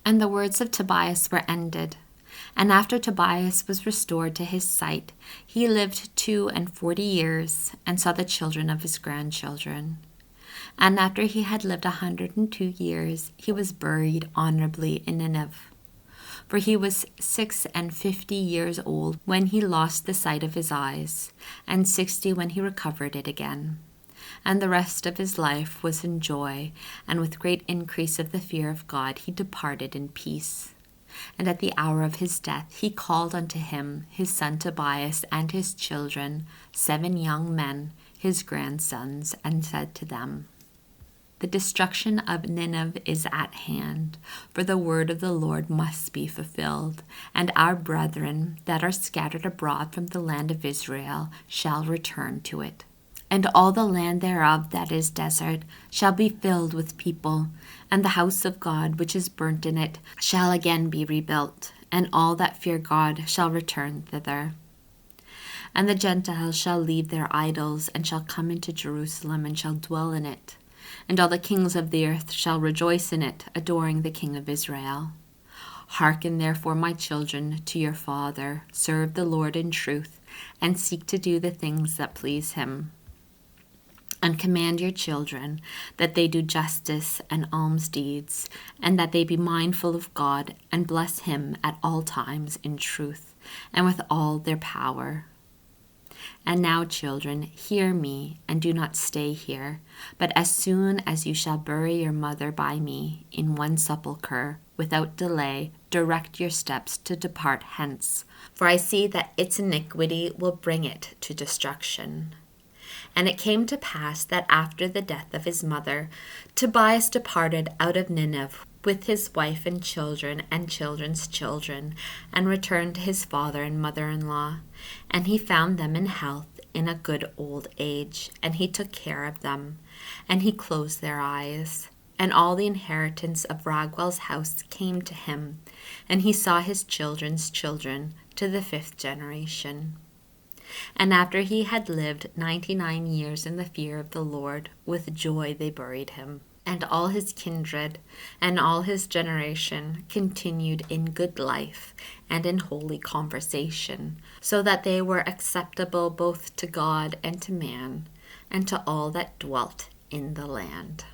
And the words of Tobias were ended. And after Tobias was restored to his sight, he lived 42 years, and saw the children of his grandchildren. And after he had lived 102 years, he was buried honorably in Nineveh. For he was 56 years old when he lost the sight of his eyes, and 60 when he recovered it again. And the rest of his life was in joy, and with great increase of the fear of God he departed in peace. And at the hour of his death he called unto him his son Tobias and his children, 7 young men, his grandsons, and said to them, The destruction of Nineveh is at hand, for the word of the Lord must be fulfilled, and our brethren that are scattered abroad from the land of Israel shall return to it. And all the land thereof that is desert shall be filled with people, and the house of God which is burnt in it shall again be rebuilt, and all that fear God shall return thither. And the Gentiles shall leave their idols, and shall come into Jerusalem, and shall dwell in it. And all the kings of the earth shall rejoice in it, adoring the King of Israel. Hearken therefore, my children, to your father, serve the Lord in truth, and seek to do the things that please him. And command your children that they do justice and alms deeds, and that they be mindful of God, and bless him at all times in truth, and with all their power. And now, children, hear me, and do not stay here, but as soon as you shall bury your mother by me in one sepulchre, without delay, direct your steps to depart hence, for I see that its iniquity will bring it to destruction. And it came to pass that after the death of his mother, Tobias departed out of Nineveh with his wife and children and children's children, and returned to his father and mother-in-law. And he found them in health in a good old age, and he took care of them, and he closed their eyes. And all the inheritance of Raguel's house came to him, and he saw his children's children to the 5th generation. And after he had lived 99 years in the fear of the Lord, with joy they buried him. And all his kindred and all his generation continued in good life and in holy conversation, so that they were acceptable both to God and to man, and to all that dwelt in the land.